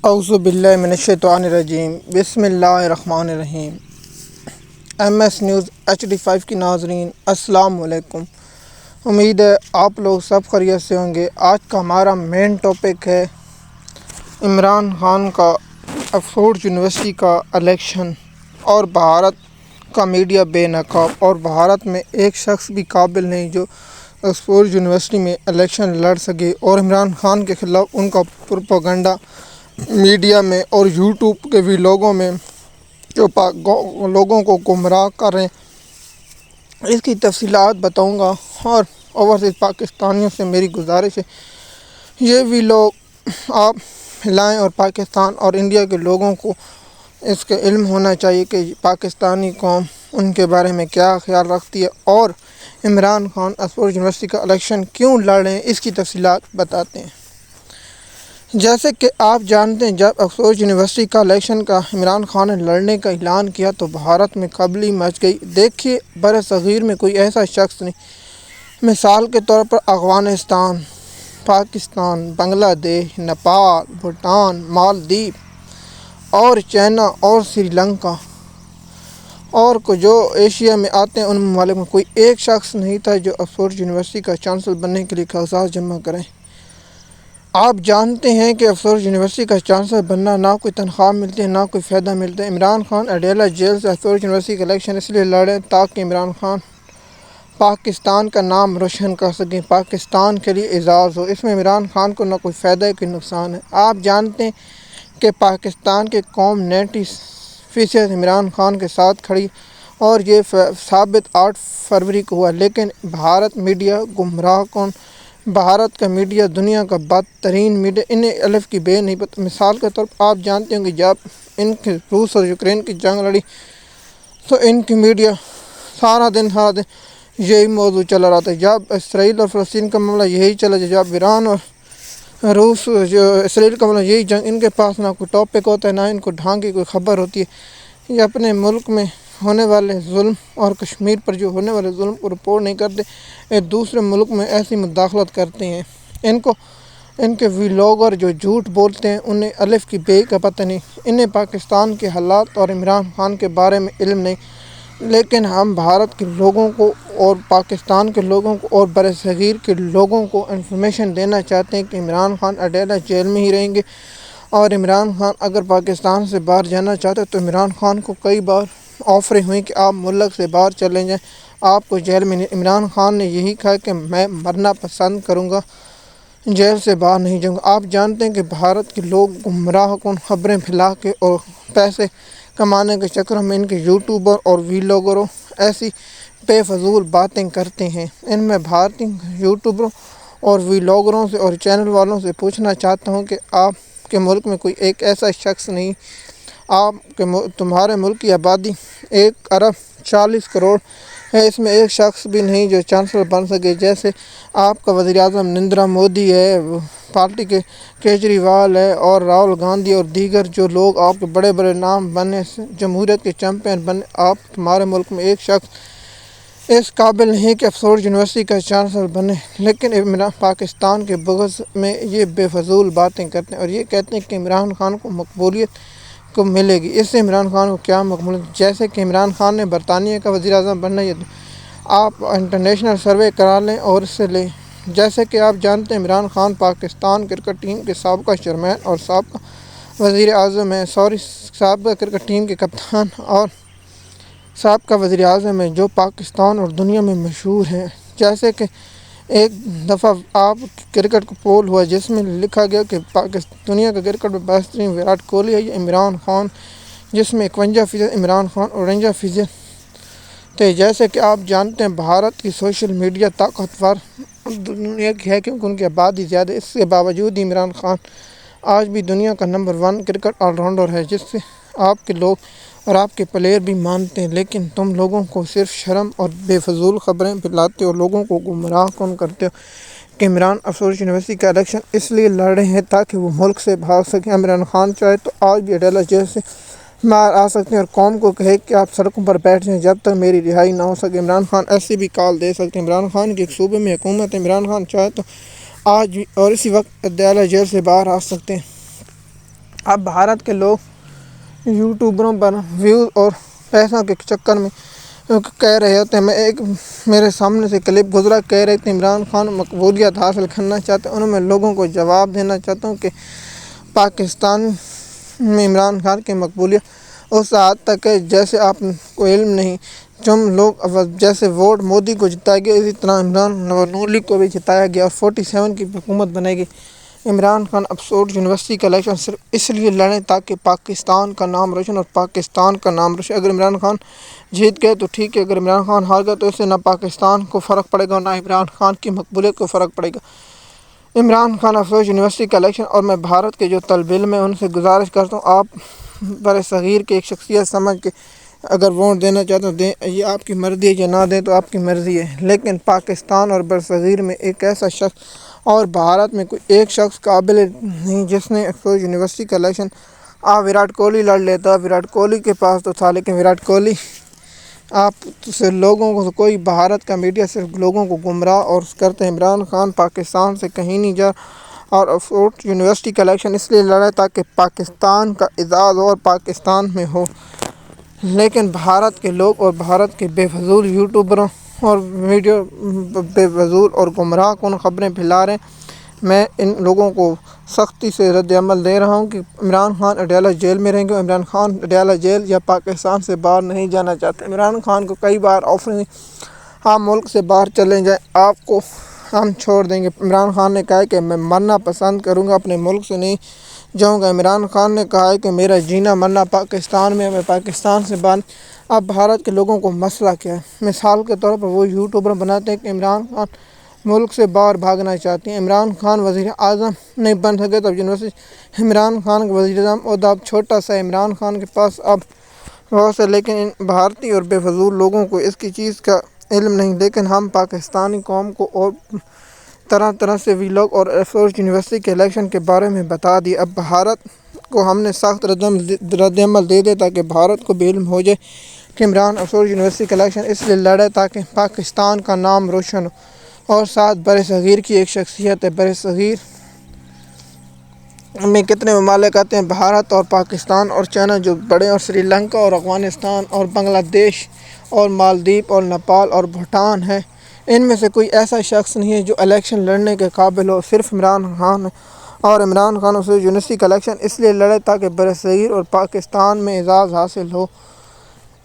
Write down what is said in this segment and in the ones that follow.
اعوذ باللہ من الشیطان الرجیم بسم اللہ الرحمن الرحیم۔ MS نیوز HD5 کی ناظرین السلام علیکم۔ امید ہے آپ لوگ سب خیریت سے ہوں گے۔ آج کا ہمارا مین ٹاپک ہے عمران خان کا آکسفورڈ یونیورسٹی کا الیکشن اور بھارت کا میڈیا بے نقاب، اور بھارت میں ایک شخص بھی قابل نہیں جو آکسفورڈ یونیورسٹی میں الیکشن لڑ سکے، اور عمران خان کے خلاف ان کا پروپیگنڈا میڈیا میں اور یوٹیوب کے ویلاگوں میں جو لوگوں کو گمراہ کر رہے ہیں، اس کی تفصیلات بتاؤں گا۔ اور اوورسیز پاکستانیوں سے میری گزارش ہے یہ ویلاگ آپ پھیلائیں، اور پاکستان اور انڈیا کے لوگوں کو اس کا علم ہونا چاہیے کہ پاکستانی قوم ان کے بارے میں کیا خیال رکھتی ہے، اور عمران خان آکسفورڈ یونیورسٹی کا الیکشن کیوں لڑ رہے ہیں اس کی تفصیلات بتاتے ہیں۔ جیسے کہ آپ جانتے ہیں، جب آکسفورڈ یونیورسٹی کا الیکشن کا عمران خان نے لڑنے کا اعلان کیا تو بھارت میں کھلبلی مچ گئی۔ دیکھیے، بر صغیر میں کوئی ایسا شخص نہیں، مثال کے طور پر افغانستان، پاکستان، بنگلہ دیش، نیپال، بھوٹان، مالدیپ اور چائنا اور سری لنکا اور جو ایشیا میں آتے ہیں ان ممالک میں کوئی ایک شخص نہیں تھا جو آکسفورڈ یونیورسٹی کا چانسلر بننے کے لیے کاغذات جمع کریں۔ آپ جانتے ہیں کہ آکسفورڈ یونیورسٹی کا چانسلر بننا نہ کوئی تنخواہ ملتی ہے، نہ کوئی فائدہ ملتا ہے۔ عمران خان اڈیالہ جیل سے آکسفورڈ یونیورسٹی کا الیکشن اس لیے لڑے تاکہ عمران خان پاکستان کا نام روشن کر سکیں، پاکستان کے لیے اعزاز ہو۔ اس میں عمران خان کو نہ کوئی فائدہ ہے، کوئی نقصان ہے۔ آپ جانتے ہیں کہ پاکستان کی قوم 90% عمران خان کے ساتھ کھڑی، اور یہ ثابت 8 فروری کو ہوا۔ لیکن بھارت میڈیا گمراہ کن، بھارت کا میڈیا دنیا کا بدترین میڈیا، انہیں الف کی بے نہیں پتہ۔ مثال کے طور پر آپ جانتے ہیں کہ جب ان کی روس اور یوکرین کی جنگ لڑی تو ان کی میڈیا سارا دن یہی موضوع چلا رہا تھا۔ جب اسرائیل اور فلسطین کا معاملہ یہی چلا، جب ایران اور روس جو اسرائیل کا معاملہ یہی جنگ، ان کے پاس نہ کوئی ٹاپک ہوتا ہے، نہ ان کو ڈھنگ کی کوئی خبر ہوتی ہے۔ یہ اپنے ملک میں ہونے والے ظلم اور کشمیر پر جو ہونے والے ظلم کو رپورٹ نہیں کرتے، ایک دوسرے ملک میں ایسی مداخلت کرتے ہیں۔ ان کے ویلاگر جو جھوٹ بولتے ہیں انہیں الف کی بے کا پتہ نہیں، انہیں پاکستان کے حالات اور عمران خان کے بارے میں علم نہیں۔ لیکن ہم بھارت کے لوگوں کو اور پاکستان کے لوگوں کو اور برصغیر کے لوگوں کو انفارمیشن دینا چاہتے ہیں کہ عمران خان اڈیالہ جیل میں ہی رہیں گے، اور عمران خان اگر پاکستان سے باہر جانا چاہتے تو عمران خان کو کئی بار آفریں ہوئیں کہ آپ ملک سے باہر چلے جائیں، آپ کو جیل میں نہیں۔ عمران خان نے یہی کہا کہ میں مرنا پسند کروں گا، جیل سے باہر نہیں جاؤں گا۔ آپ جانتے ہیں کہ بھارت کے لوگ گمراہ کن خبریں پھیلا کے اور پیسے کمانے کے چکر میں ان کے یوٹیوبر اور ویلاگروں ایسی بے فضول باتیں کرتے ہیں۔ ان میں بھارتی یوٹیوبروں اور ویلاگروں سے اور چینل والوں سے پوچھنا چاہتا ہوں کہ آپ کے ملک میں کوئی ایک ایسا شخص نہیں، تمہارے ملک کی آبادی 1.40 ارب ہے، اس میں ایک شخص بھی نہیں جو چانسلر بن سکے۔ جیسے آپ کا وزیر اعظم نریندر مودی ہے، پارٹی کے کیجریوال ہے، اور راہل گاندھی اور دیگر جو لوگ آپ کے بڑے بڑے نام بنے، جمہوریت کے چیمپئن بنے، تمہارے ملک میں ایک شخص اس قابل نہیں کہ آکسفورڈ یونیورسٹی کا چانسلر بنے۔ لیکن پاکستان کے بغض میں یہ بے فضول باتیں کرتے ہیں، اور یہ کہتے ہیں کہ عمران خان کو مقبولیت کو ملے گی۔ اس سے عمران خان کو کیا مقبولیت؟ جیسے کہ عمران خان نے برطانیہ کا وزیر اعظم بننا، آپ انٹرنیشنل سروے کرا لیں اور اس سے لیں۔ جیسے کہ آپ جانتے ہیں عمران خان پاکستان کرکٹ ٹیم کے سابقہ چیئرمین اور سابقہ وزیر اعظم ہیں، سابقہ کرکٹ ٹیم کے کپتان اور سابقہ وزیر اعظم ہیں، جو پاکستان اور دنیا میں مشہور ہیں۔ جیسے کہ ایک دفعہ آپ کرکٹ کو پول ہوا جس میں لکھا گیا کہ دنیا کا کرکٹ میں بہترین وراٹ کوہلی ہے یا عمران خان، جس میں 51% عمران خان اور 49% تھے۔ جیسے کہ آپ جانتے ہیں بھارت کی سوشل میڈیا طاقتور دنیا کی ہے کیونکہ ان کی آبادی زیادہ ہے۔ اس کے باوجود عمران خان آج بھی دنیا کا نمبر 1 کرکٹ آل راؤنڈر ہے، جس سے آپ کے لوگ اور آپ کے پلیئر بھی مانتے ہیں۔ لیکن تم لوگوں کو صرف شرم اور بے فضول خبریں پھیلاتے ہو، لوگوں کو گمراہ کن کرتے ہو کہ عمران آکسفورڈ یونیورسٹی کا الیکشن اس لیے لڑ رہے ہیں تاکہ وہ ملک سے بھاگ سکیں۔ عمران خان چاہے تو آج بھی اڈیالہ جیل سے باہر آ سکتے ہیں اور قوم کو کہے کہ آپ سڑکوں پر بیٹھ جائیں جب تک میری رہائی نہ ہو سکے۔ عمران خان ایسی بھی کال دے سکتے ہیں۔ عمران خان کی ایک صوبے میں حکومت ہے، عمران خان چاہے تو آج بھی اور اسی وقت اڈیالہ جیل سے باہر آ سکتے ہیں۔ اب بھارت کے لوگ یوٹیوبروں پر ویوز اور پیسوں کے چکر میں کہہ رہے ہوتے ہیں. میرے سامنے سے کلپ گزرا، کہہ رہے تھے عمران خان مقبولیت حاصل کرنا چاہتے ہیں. انہوں میں لوگوں کو جواب دینا چاہتا ہوں کہ پاکستان میں عمران خان کی مقبولیت اس حد تک ہے جیسے آپ کو علم نہیں. تم لوگ جیسے ووٹ مودی کو جتایا گیا اسی طرح عمران نور لیگ کو بھی جتایا گیا اور 47 کی حکومت بنے گی. عمران خان آکسفورڈ یونیورسٹی کا الیکشن صرف اس لیے لڑیں تاکہ پاکستان کا نام روشن اور پاکستان کا نام روشن. اگر عمران خان جیت گئے تو ٹھیک ہے، اگر عمران خان ہار گئے تو اس سے نہ پاکستان کو فرق پڑے گا اور نہ عمران خان کی مقبولیت کو فرق پڑے گا. عمران خان آکسفورڈ یونیورسٹی کا الیکشن اور میں بھارت کے جو طالب علم ہیں ان سے گزارش کرتا ہوں، آپ بر صغیر کی ایک شخصیت سمجھ کے اگر ووٹ دینا چاہتے ہو دیں، یہ آپ کی مرضی ہے، یا نہ دیں تو آپ کی مرضی ہے. لیکن پاکستان اور برصغیر میں ایک ایسا شخص اور بھارت میں کوئی ایک شخص قابل نہیں جس نے آکسفورڈ یونیورسٹی کا الیکشن وراٹ کوہلی لڑ لیتا. وراٹ کوہلی کے پاس تو تھا، لیکن وراٹ کوہلی آپ سے لوگوں کو کوئی بھارت کا میڈیا صرف لوگوں کو گمراہ اور کرتے ہیں. عمران خان پاکستان سے کہیں نہیں جا اور آکسفورڈ یونیورسٹی کا الیکشن اس لیے لڑا تاکہ پاکستان کا اعزاز اور پاکستان میں ہو. لیکن بھارت کے لوگ اور بھارت کے بے فضول یوٹیوبروں اور ویڈیو بے فضول اور گمراہ کن خبریں پھیلا رہے ہیں. میں ان لوگوں کو سختی سے رد عمل دے رہا ہوں کہ عمران خان اڈیالہ جیل میں رہیں گے. عمران خان اڈیالہ جیل یا پاکستان سے باہر نہیں جانا چاہتے. عمران خان کو کئی بار آفر نہیں، آپ ملک سے باہر چلے جائیں، آپ کو ہم چھوڑ دیں گے. عمران خان نے کہا ہے کہ میں مرنا پسند کروں گا، اپنے ملک سے نہیں جاؤں گا. عمران خان نے کہا ہے کہ میرا جینا مرنا پاکستان میں، میں پاکستان سے باہر. اب بھارت کے لوگوں کو مسئلہ کیا ہے؟ مثال کے طور پر وہ یوٹیوبر بناتے ہیں کہ عمران خان ملک سے باہر بھاگنا چاہتے ہیں. عمران خان وزیر اعظم نہیں بن سکے تو یونیورسٹی عمران خان کا وزیر اعظم عہدہ اب چھوٹا سا ہے. عمران خان کے پاس اب بہت سے، لیکن ان بھارتی اور بے فضول لوگوں کو اس کی چیز کا علم نہیں. لیکن ہم پاکستانی قوم کو اور طرح طرح سے ویلاگ اور آکسفورڈ یونیورسٹی کے الیکشن کے بارے میں بتا دیا. اب بھارت کو ہم نے سخت رد عمل دے دیا تاکہ بھارت کو بھی علم ہو جائے کہ عمران آکسفورڈ یونیورسٹی کا الیکشن اس لیے لڑے تاکہ پاکستان کا نام روشن ہو اور ساتھ بر صغیر کی ایک شخصیت ہے. بر صغیر میں کتنے ممالک آتے ہیں؟ بھارت اور پاکستان اور چائنا جو بڑے، اور سری لنکا اور افغانستان اور بنگلہ دیش اور مالدیپ اور نیپال اور بھوٹان ہے. ان میں سے کوئی ایسا شخص نہیں ہے جو الیکشن لڑنے کے قابل ہو، صرف عمران خان ہے. اور عمران خان آکسفورڈ یونیورسٹی کا الیکشن اس لیے لڑے تاکہ برصغیر اور پاکستان میں اعزاز حاصل ہو.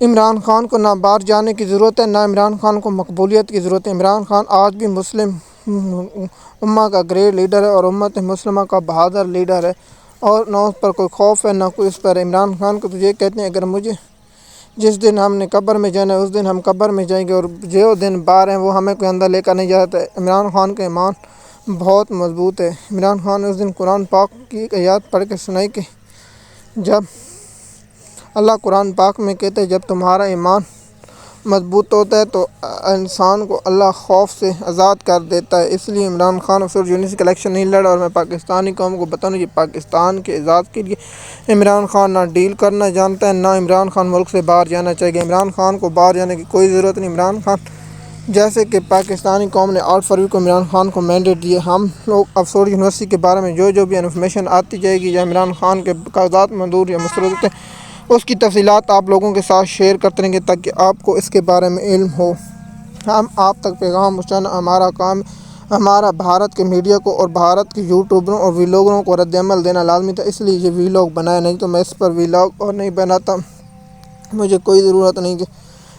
عمران خان کو نہ باہر جانے کی ضرورت ہے، نہ عمران خان کو مقبولیت کی ضرورت ہے. عمران خان آج بھی مسلم امہ کا گریٹ لیڈر ہے اور امت مسلمہ کا بہادر لیڈر ہے، اور نہ اس پر کوئی خوف ہے نہ کوئی اس پر. عمران خان کو تو یہ کہتے ہیں اگر مجھے جس دن ہم نے قبر میں جانا ہے اس دن ہم قبر میں جائیں گے، اور جو دن باہر ہیں وہ ہمیں کوئی اندر لے کر نہیں جاتا ہے. عمران خان کا ایمان بہت مضبوط ہے. عمران خان نے اس دن قرآن پاک کی ایک آیات پڑھ کے سنائی کہ جب اللہ قرآن پاک میں کہتے ہیں جب تمہارا ایمان مضبوط ہوتا ہے تو انسان کو اللہ خوف سے آزاد کر دیتا ہے. اس لیے عمران خان آکسفورڈ یونیورسٹی کا الیکشن نہیں لڑا. اور میں پاکستانی قوم کو بتاؤں کہ پاکستان کے اعزاز کے لیے عمران خان نہ ڈیل کرنا جانتا ہے، نہ عمران خان ملک سے باہر جانا چاہیے. عمران خان کو باہر جانے کی کوئی ضرورت نہیں. عمران خان جیسے کہ پاکستانی قوم نے 8 فروری کو عمران خان کو مینڈیٹ دیا. ہم لوگ آکسفورڈ یونیورسٹی کے بارے میں جو بھی انفارمیشن آتی جائے گی یا عمران خان کے کاغذات منظور یا مسترد ہوتے ہیں اس کی تفصیلات آپ لوگوں کے ساتھ شیئر کرتے رہیں گے تاکہ آپ کو اس کے بارے میں علم ہو. ہم آپ تک پیغام پہنچانا ہمارا کام، ہمارا بھارت کے میڈیا کو اور بھارت کے یوٹیوبروں اور ویلاگروں کو رد عمل دینا لازمی تھا، اس لیے یہ ویلاگ بنایا. نہیں تو میں اس پر ویلاگ اور نہیں بناتا. مجھے کوئی ضرورت نہیں کہ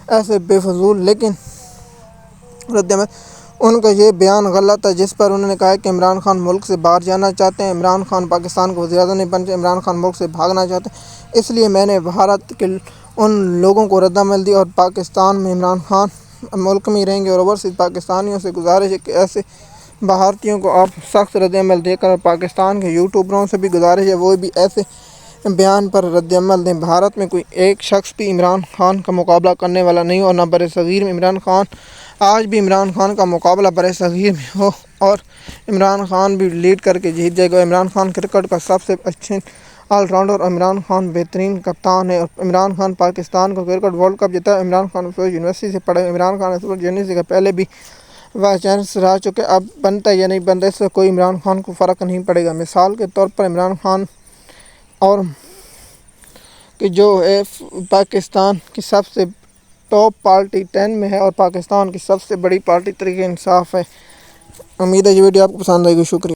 ایسے بے فضول لیکن رد عمل. ان کا یہ بیان غلط ہے جس پر انہوں نے کہا کہ عمران خان ملک سے باہر جانا چاہتے ہیں، عمران خان پاکستان کو وزیر اعظم نہیں بننا چاہتے، عمران خان ملک سے بھاگنا چاہتے ہیں. اس لیے میں نے بھارت کے ان لوگوں کو رد عمل دی اور پاکستان میں عمران خان ملک میں رہیں گے. اور اوورسیز پاکستانیوں سے گزارش ہے کہ ایسے بھارتیوں کو آپ سخت رد عمل دے کر، اور پاکستان کے یوٹیوبروں سے بھی گزارش ہے وہ بھی ایسے بیان پر رد عمل دیں. بھارت میں کوئی ایک شخص بھی عمران خان کا مقابلہ کرنے والا نہیں، اور نہ بر صغیر میں. عمران خان آج بھی عمران خان کا مقابلہ بر صغیر میں ہو اور عمران خان بھی لیڈ کر کے جیت جائے گا. عمران خان کرکٹ کا سب سے اچھے آل راؤنڈر، عمران خان بہترین کپتان ہے، اور عمران خان پاکستان کو کرکٹ ورلڈ کپ جیتا ہے. عمران خان آکسفورڈ یونیورسٹی سے پڑھے. عمران خان آکسفورڈ یونیورسٹی کا پہلے بھی وائس چانسلر رہ چکے. اب بنتا ہے یا نہیں بنتا اس سے کوئی عمران خان کو فرق نہیں پڑے گا. مثال کے طور پر عمران خان اور کہ جو ہے پاکستان کی سب سے ٹاپ پارٹی 10 میں ہے اور پاکستان کی سب سے بڑی پارٹی تحریک انصاف ہے۔ امید ہے یہ ویڈیو آپ کو پسند آئے گی۔ شکریہ۔